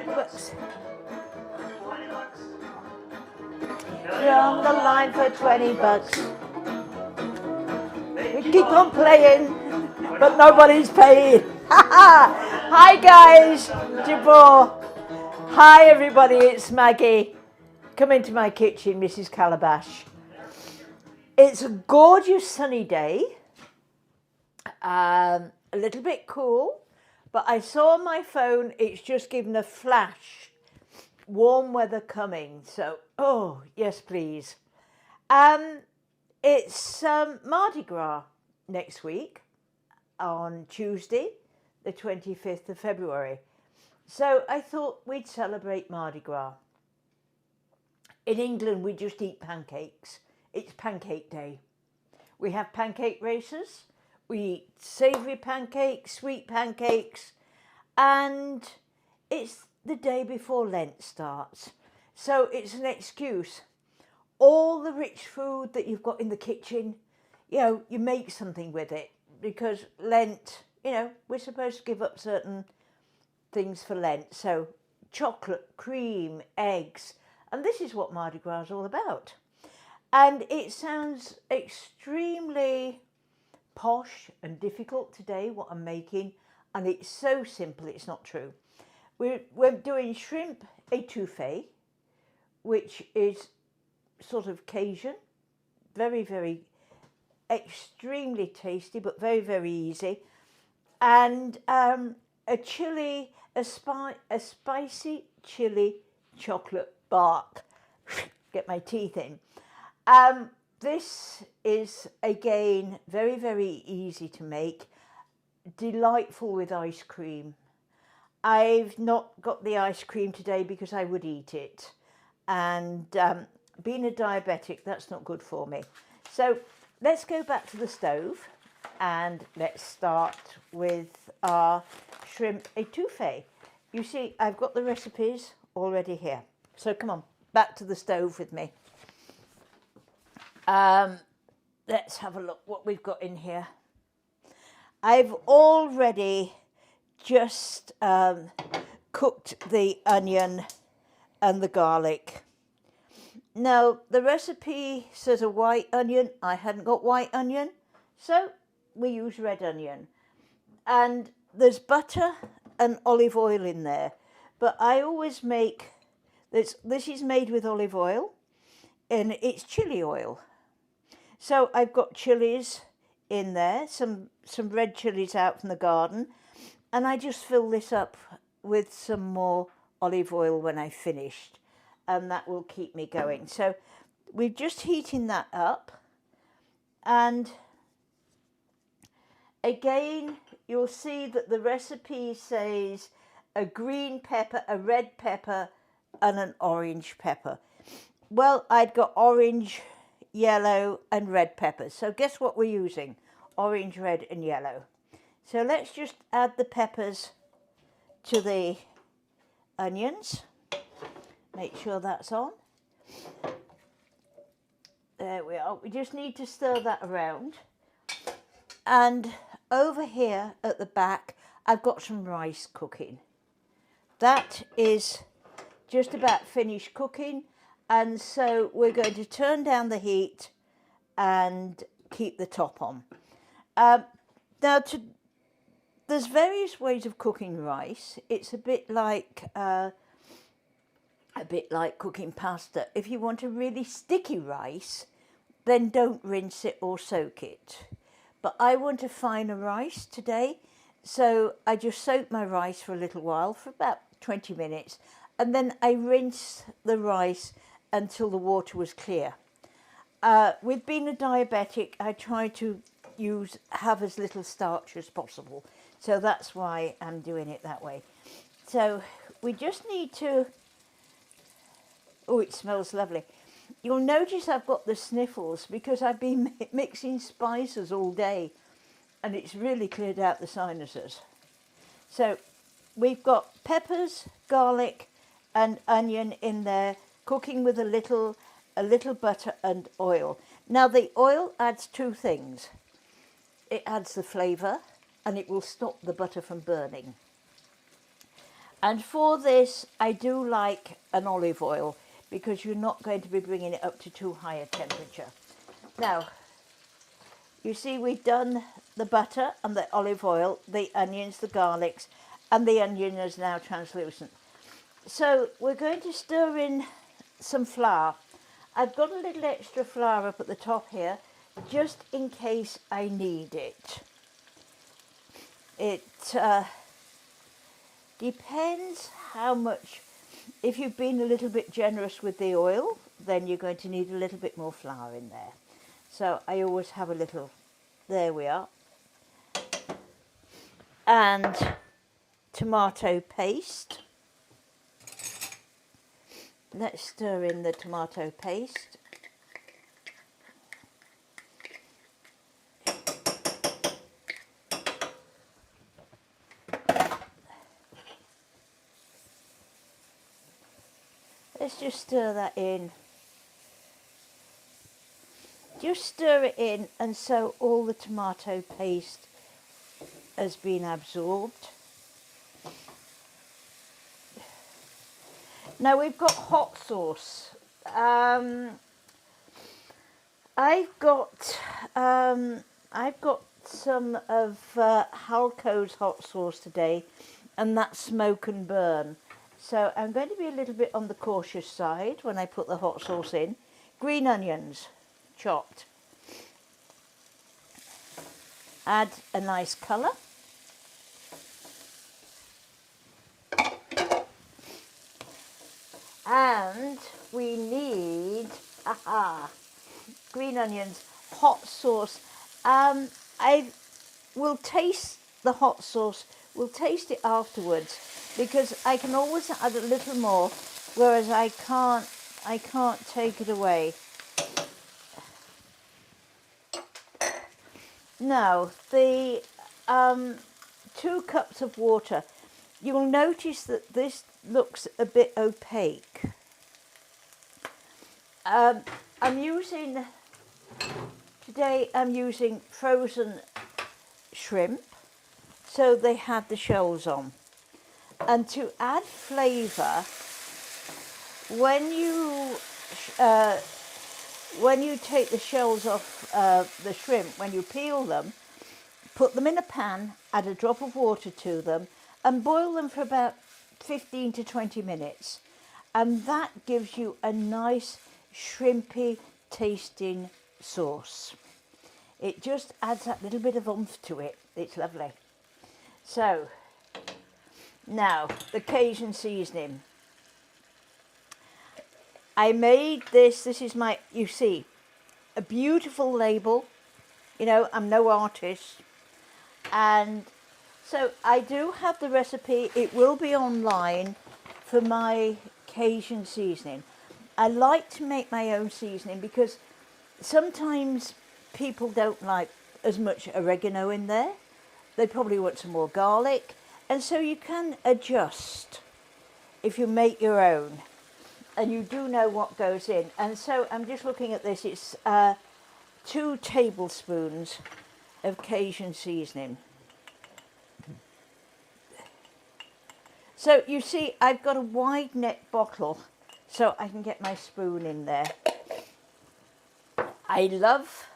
bucks. 20 bucks. You're on the line for 20 bucks. We keep on playing, but nobody's paying. Hi guys, Jabor. Hi everybody, it's Maggie. Come into my kitchen, Mrs. Calabash. It's a gorgeous sunny day. A little bit cool, but I saw on my phone it's just given a flash. Warm weather coming, so oh yes please. It's Mardi Gras next week on Tuesday, the 25th of February. So I thought we'd celebrate Mardi Gras. In England, we just eat pancakes. It's pancake day. We have pancake races. We eat savoury pancakes, sweet pancakes, and it's the day before Lent starts. So it's an excuse. All the rich food that you've got in the kitchen, you make something with it, because Lent, we're supposed to give up certain things for Lent. So chocolate, cream, eggs, and this is what Mardi Gras is all about. And it sounds extremely posh and difficult today, what I'm making, and it's so simple, it's not true. We're doing shrimp Etoufee, which is sort of Cajun, very, very extremely tasty, but very, very easy. And a spicy chili chocolate bark. Get my teeth in. This is again very, very easy to make, delightful with ice cream. I've not got the ice cream today because I would eat it, and being a diabetic, that's not good for me. So let's go back to the stove and let's start with our shrimp Etouffee. You see, I've got the recipes already here. So come on, back to the stove with me. Let's have a look what we've got in here. I've already just cooked the onion and the garlic. Now, the recipe says a white onion. I hadn't got white onion, so we use red onion. And there's butter and olive oil in there. But I always make, this is made with olive oil, and it's chili oil. So I've got chilies in there, some red chilies out from the garden, and I just fill this up with some more olive oil when I've finished, and that will keep me going. So we're just heating that up, and again you'll see that the recipe says a green pepper, a red pepper, and an orange pepper. Well, I'd got orange, yellow and red peppers. So guess what we're using? Orange, red and yellow. So let's just add the peppers to the onions. Make sure that's on. There we are. We just need to stir that around. And over here at the back, I've got some rice cooking. That is just about finished cooking. And so we're going to turn down the heat and keep the top on. There's various ways of cooking rice. It's a bit like cooking pasta. If you want a really sticky rice, then don't rinse it or soak it. But I want a finer rice today, so I just soak my rice for a little while, for about 20 minutes, and then I rinse the rice until the water was clear. With being a diabetic, I try to have as little starch as possible. So that's why I'm doing it that way. So we just need to, oh, it smells lovely. You'll notice I've got the sniffles because I've been mixing spices all day, and it's really cleared out the sinuses. So we've got peppers, garlic and onion in there, cooking with a little butter and oil. Now the oil adds two things. It adds the flavour and it will stop the butter from burning. And for this, I do like an olive oil because you're not going to be bringing it up to too high a temperature. Now, you see we've done the butter and the olive oil, the onions, the garlics, and the onion is now translucent. So we're going to stir in some flour. I've got a little extra flour up at the top here, just in case I need it. It depends how much. If you've been a little bit generous with the oil, then you're going to need a little bit more flour in there. So I always have a little, there we are. And tomato paste. Let's stir in the tomato paste. Let's just stir that in. Just stir it in, and so all the tomato paste has been absorbed. Now we've got hot sauce. I've got some of Halco's hot sauce today, and that's smoke and burn. So I'm going to be a little bit on the cautious side when I put the hot sauce in. Green onions, chopped. Add a nice colour. And we need, green onions, hot sauce. I will taste the hot sauce, we'll taste it afterwards, because I can always add a little more, whereas I can't take it away. Now, the 2 cups of water, you'll notice that this looks a bit opaque. Today I'm using frozen shrimp, so they have the shells on. And to add flavour, when you take the shells off the shrimp, when you peel them, put them in a pan, add a drop of water to them, and boil them for about 15 to 20 minutes. And that gives you a nice shrimpy tasting sauce. It just adds that little bit of oomph to it. It's lovely. So, now the Cajun seasoning. I made this is my, you see, a beautiful label. You know, I'm no artist. And so I do have the recipe. It will be online for my Cajun seasoning. I like to make my own seasoning because sometimes people don't like as much oregano in there. They probably want some more garlic. And so you can adjust if you make your own. And you do know what goes in. And so I'm just looking at this. It's 2 tablespoons of Cajun seasoning. So you see, I've got a wide neck bottle so I can get my spoon in there. I love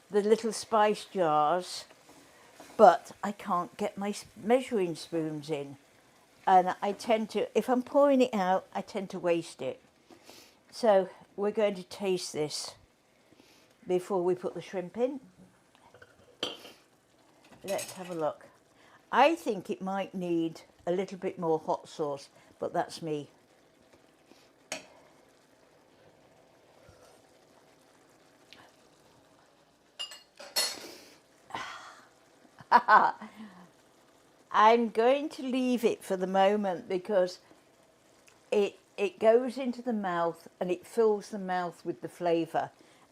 the little spice jars, but I can't get my measuring spoons in. And I tend to, if I'm pouring it out, I tend to waste it. So we're going to taste this before we put the shrimp in. Let's have a look. I think it might need a little bit more hot sauce, but that's me. I'm going to leave it for the moment because it goes into the mouth and it fills the mouth with the flavour,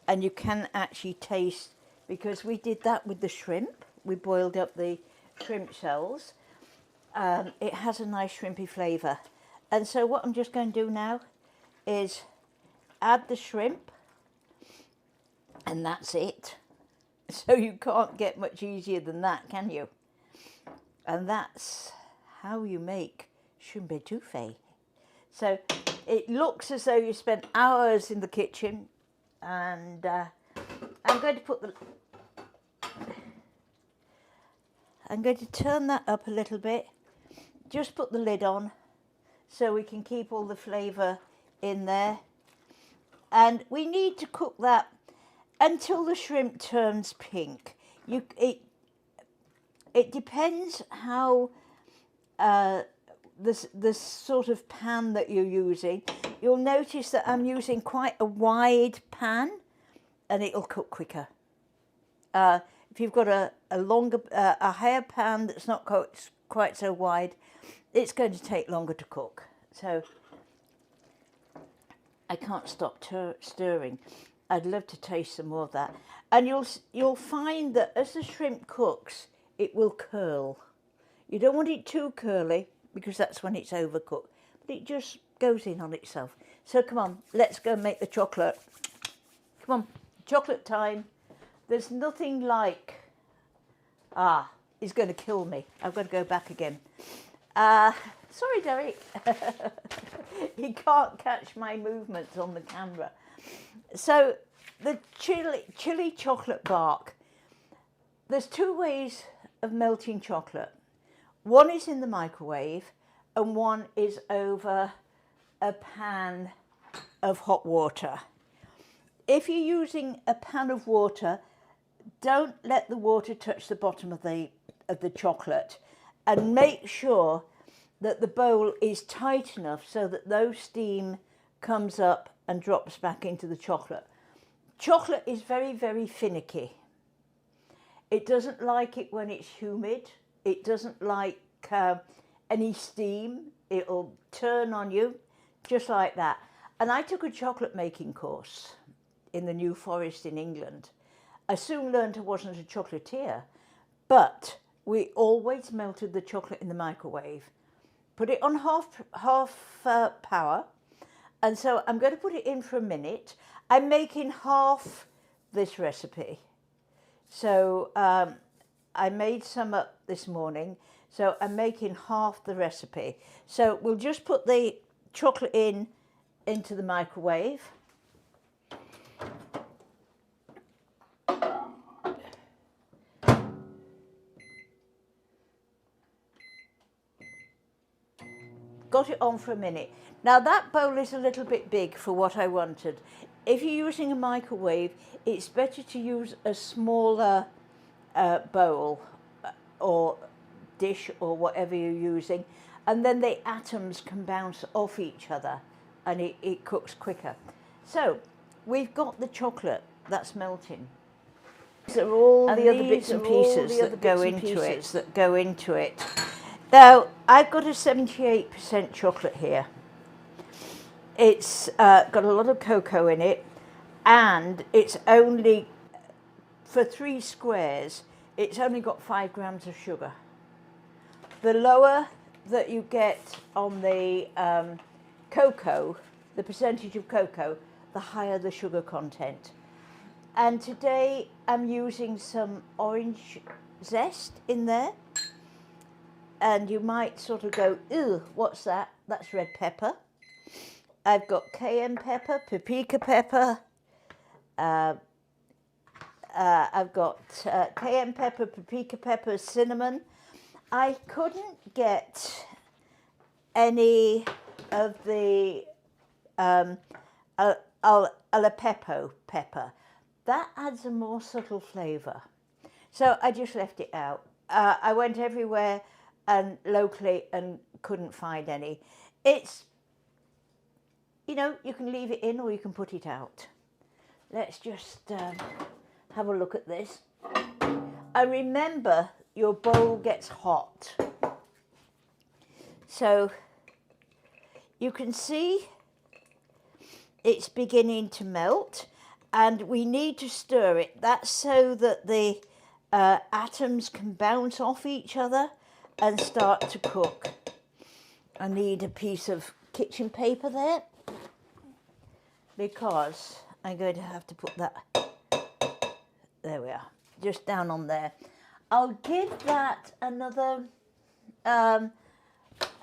and you can actually taste, because we did that with the shrimp. We boiled up the shrimp shells. It has a nice shrimpy flavour. And so what I'm just going to do now is add the shrimp, and that's it. So you can't get much easier than that, can you? And that's how you make shrimp etouffee. So it looks as though you spent hours in the kitchen, and I'm going to turn that up a little bit, just put the lid on so we can keep all the flavour in there. And we need to cook that until the shrimp turns pink. It depends how the sort of pan that you're using. You'll notice that I'm using quite a wide pan, and it'll cook quicker. If you've got a higher pan that's not quite so wide, it's going to take longer to cook. So I can't stop stirring. I'd love to taste some more of that. And you'll find that as the shrimp cooks, it will curl. You don't want it too curly, because that's when it's overcooked. But it just goes in on itself. So come on, let's go make the chocolate. Come on, chocolate time. There's nothing like... he's going to kill me. I've got to go back again. Sorry, Derek. He can't catch my movements on the camera. So the chili chocolate bark. There's two ways of melting chocolate. One is in the microwave, and one is over a pan of hot water. If you're using a pan of water, don't let the water touch the bottom of the chocolate, and make sure that the bowl is tight enough so that no steam comes up and drops back into the chocolate. Chocolate is very, very finicky. It doesn't like it when it's humid. It doesn't like any steam. It'll turn on you just like that. And I took a chocolate making course in the New Forest in England. I soon learned I wasn't a chocolatier, but we always melted the chocolate in the microwave, put it on half power, and so I'm going to put it in for a minute. I'm making half this recipe. So I made some up this morning, so I'm making half the recipe. So we'll just put the chocolate into the microwave. Got it on for a minute. Now that bowl is a little bit big for what I wanted. If you're using a microwave, it's better to use a smaller bowl or dish or whatever you're using, and then the atoms can bounce off each other and it cooks quicker. So we've got the chocolate that's melting. These are all the other bits and pieces that go into it. Now, I've got a 78% chocolate here. It's got a lot of cocoa in it, and it's only, for 3 squares, it's only got 5 grams of sugar. The lower that you get on the cocoa, the percentage of cocoa, the higher the sugar content. And today I'm using some orange zest in there. And you might sort of go, ew, what's that? That's red pepper. I've got cayenne pepper, paprika pepper. I've got cayenne pepper, paprika pepper, cinnamon. I couldn't get any of the Aleppo pepper. That adds a more subtle flavour. So I just left it out. I went everywhere and locally and couldn't find any. It's, you know, you can leave it in or you can put it out. Let's just have a look at this. And remember, your bowl gets hot. So you can see it's beginning to melt, and we need to stir it. That's so that the atoms can bounce off each other and start to cook. I need a piece of kitchen paper there, because I'm going to have to put that, there we are, just down on there. I'll give that another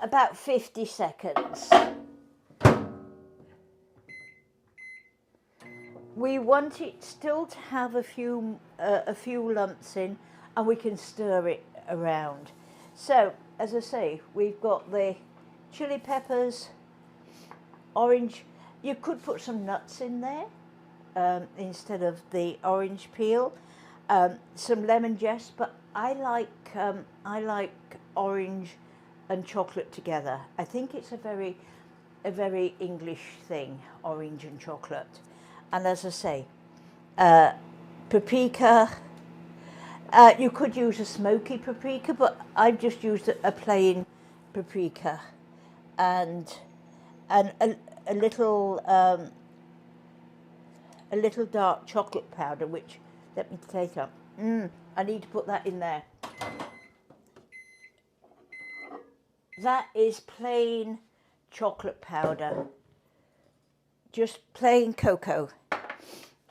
about 50 seconds. We want it still to have a few lumps in, and we can stir it around. So, as I say, we've got the chili peppers, orange. You could put some nuts in there instead of the orange peel. Some lemon zest, but I like orange and chocolate together. I think it's a very English thing, orange and chocolate. And as I say, paprika. You could use a smoky paprika, but I've just used a plain paprika, and a little dark chocolate powder, which, let me take up. I need to put that in there. That is plain chocolate powder, just plain cocoa.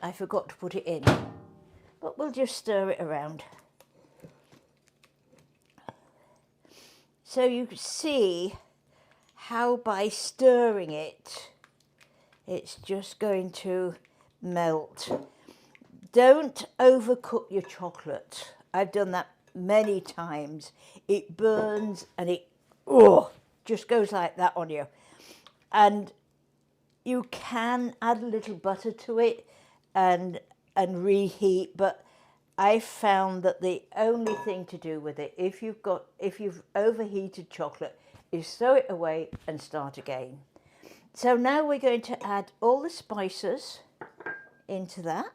I forgot to put it in, but we'll just stir it around. So you can see how by stirring it, it's just going to melt. Don't overcook your chocolate. I've done that many times. It burns and it just goes like that on you. And you can add a little butter to it and reheat, but I found that the only thing to do with it, if you've overheated chocolate, is throw it away and start again. So now we're going to add all the spices into that.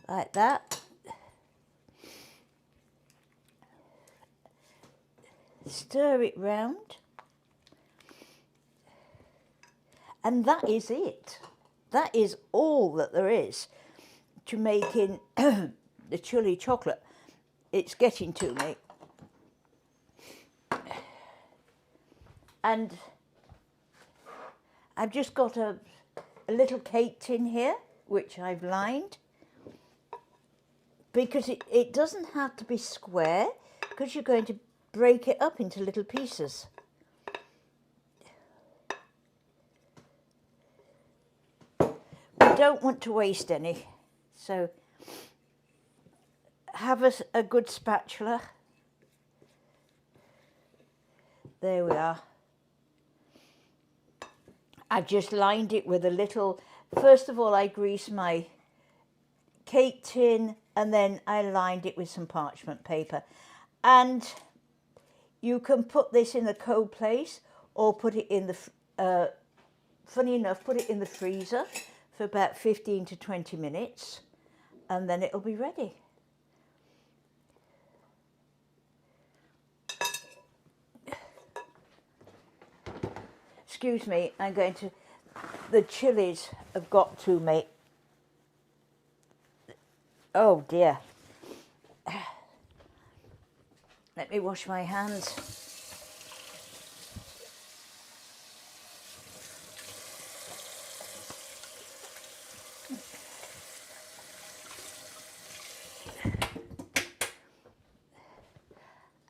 Like that. Stir it round. And that is it. That is all that there is to making the chili chocolate. It's getting to me. And I've just got a little cake tin here, which I've lined, because it doesn't have to be square, because you're going to break it up into little pieces. We don't want to waste any, so have a good spatula. There we are. I've just lined it with a little, first of all I greased my cake tin, and then I lined it with some parchment paper. And you can put this in the cold place, or put it in the, funny enough, put it in the freezer for about 15 to 20 minutes, and then it'll be ready. Excuse me, I'm going to, the chilies have got to me. Oh dear. Let me wash my hands.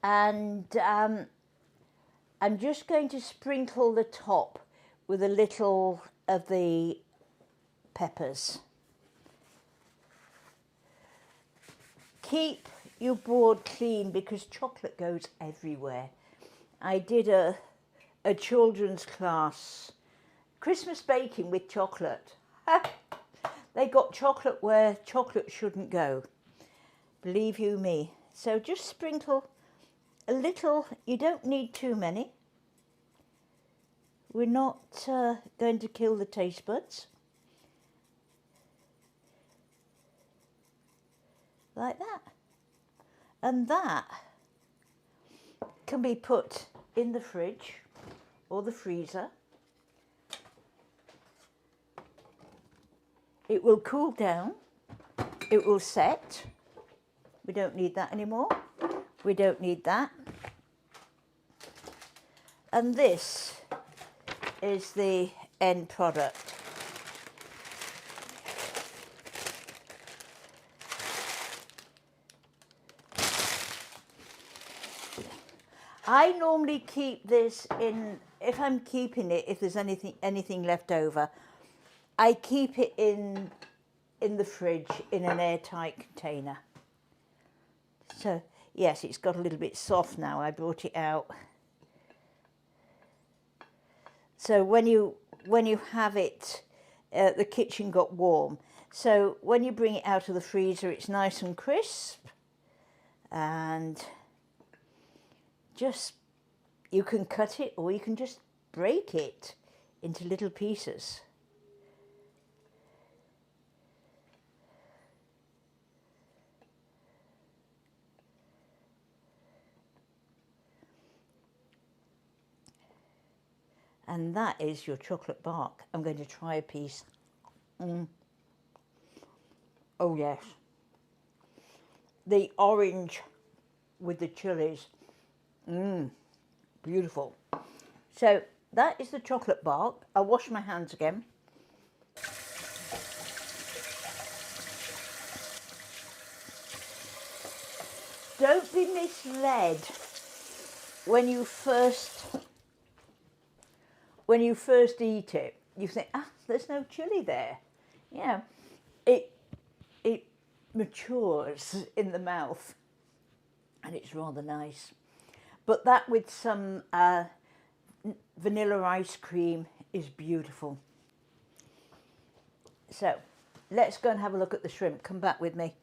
And I'm just going to sprinkle the top with a little of the peppers. Keep your board clean because chocolate goes everywhere. I did a children's class, Christmas baking with chocolate. They got chocolate where chocolate shouldn't go, believe you me. So just sprinkle a little, you don't need too many. We're not going to kill the taste buds. Like that. And that can be put in the fridge or the freezer. It will cool down, it will set. We don't need that anymore. We don't need that. And this is the end product. I normally keep this in, if I'm keeping it, if there's anything left over, I keep it in the fridge in an airtight container. So yes, it's got a little bit soft now. I brought it out. So when you have it, the kitchen got warm. So when you bring it out of the freezer, it's nice and crisp, and just, you can cut it or you can just break it into little pieces. And that is your chocolate bark. I'm going to try a piece. Oh yes. The orange with the chilies. Beautiful. So that is the chocolate bark. I'll wash my hands again. Don't be misled when you first eat it. You think, there's no chili there. Yeah, it matures in the mouth, and it's rather nice. But that with some vanilla ice cream is beautiful. So let's go and have a look at the shrimp. Come back with me.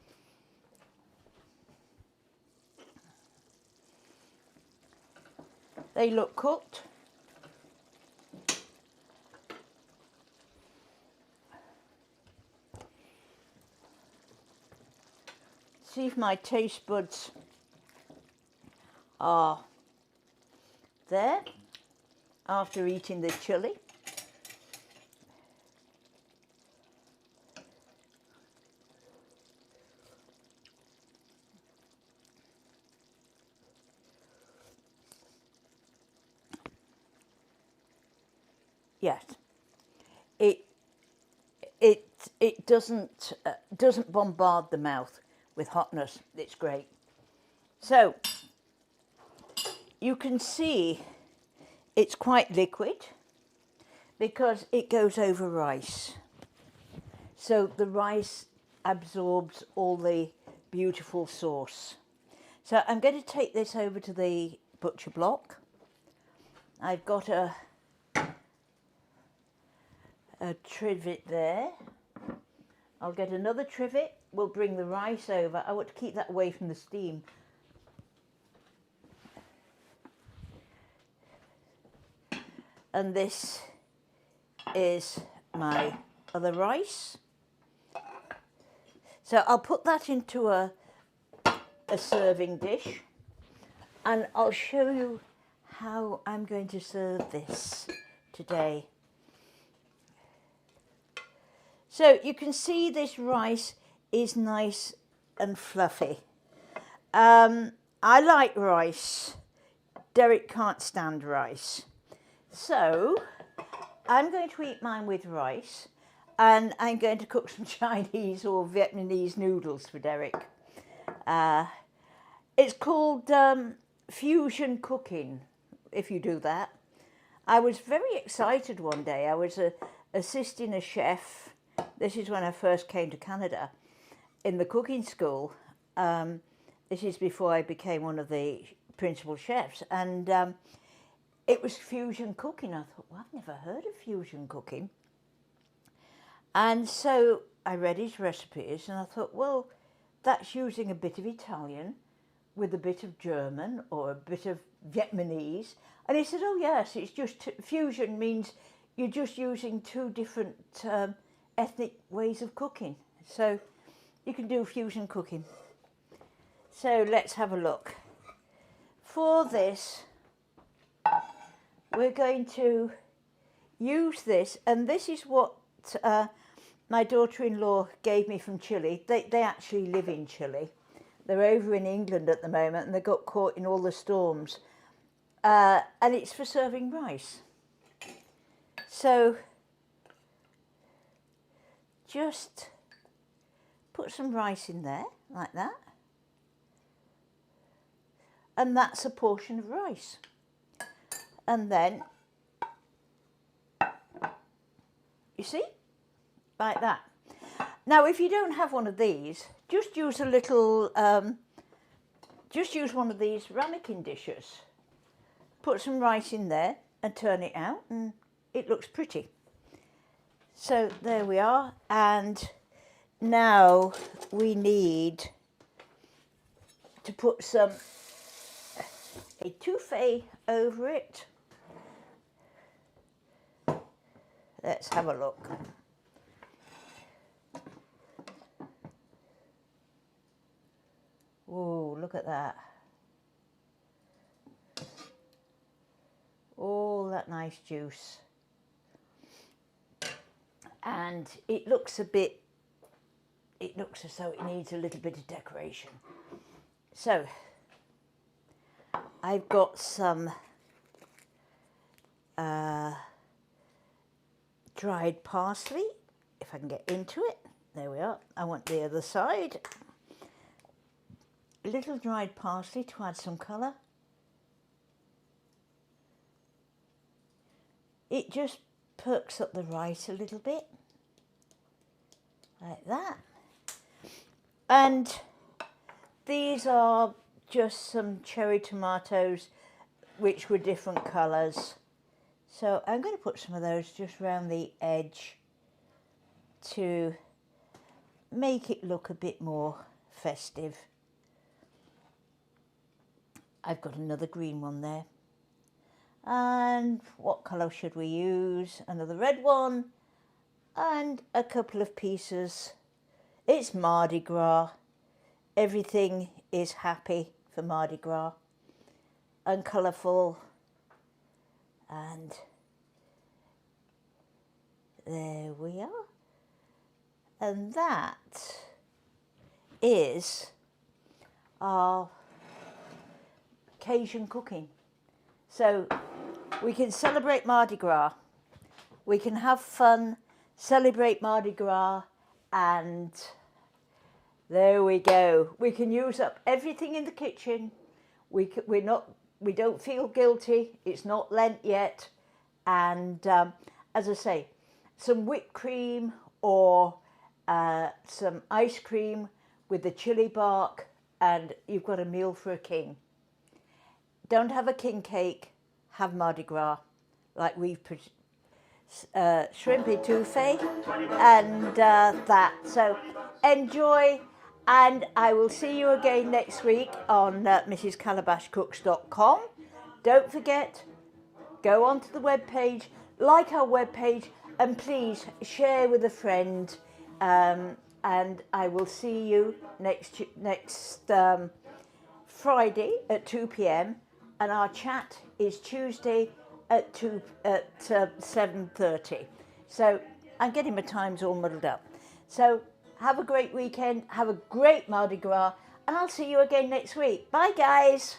They look cooked. See if my taste buds are there after eating the chili. Yes, it doesn't bombard the mouth with hotness. It's great. So you can see it's quite liquid because it goes over rice. So the rice absorbs all the beautiful sauce. So I'm going to take this over to the butcher block. I've got a trivet there. I'll get another trivet. We'll bring the rice over. I want to keep that away from the steam. And this is my other rice. So I'll put that into a serving dish, and I'll show you how I'm going to serve this today. So you can see this rice is nice and fluffy. I like rice. Derek can't stand rice. So I'm going to eat mine with rice, and I'm going to cook some Chinese or Vietnamese noodles for Derek. It's called fusion cooking, if you do that. I was very excited one day. I was assisting a chef. This is when I first came to Canada, in the cooking school. This is before I became one of the principal chefs, and it was fusion cooking. I thought, well, I've never heard of fusion cooking. And so I read his recipes, and I thought, well, that's using a bit of Italian with a bit of German or a bit of Vietnamese. And he said, oh yes, it's just fusion means you're just using two different ethnic ways of cooking. So you can do fusion cooking. So let's have a look. For this, we're going to use this, and this is what my daughter-in-law gave me from Chile. They actually live in Chile. They're over in England at the moment, and they got caught in all the storms. And it's for serving rice. So just put some rice in there, like that. and that's a portion of rice. And then, you see, like that. Now, if you don't have one of these, just use a little, just use one of these ramekin dishes. Put some rice in there and turn it out, and it looks pretty. So there we are, and now we need to put some Etoufee over it. Let's have a look. Oh, look at that. All that nice juice. And it looks as though it needs a little bit of decoration. So, I've got some dried parsley, if I can get into it. There we are. I want the other side. A little dried parsley to add some colour. It just perks up the rice a little bit, like that. And these are just some cherry tomatoes, which were different colours. So I'm going to put some of those just around the edge to make it look a bit more festive. I've got another green one there. And what colour should we use? Another red one and a couple of pieces. It's Mardi Gras. Everything is happy for Mardi Gras and colourful. And there we are. And that is our Cajun cooking. So we can celebrate Mardi Gras, we can have fun, celebrate Mardi Gras, and there we go. We can use up everything in the kitchen. We don't feel guilty. It's not Lent yet. And as I say, some whipped cream or some ice cream with the chili bark, and you've got a meal for a king. Don't have a king cake, have Mardi Gras, like we've shrimp Etouffee and that. So enjoy, and I will see you again next week on mrscalabashcooks.com. Don't forget, go onto the webpage, like our webpage, and please share with a friend. And I will see you next Friday at 2 p.m. and our chat is Tuesday at 7:30. So I'm getting my times all muddled up. So have a great weekend, have a great Mardi Gras, and I'll see you again next week. Bye, guys.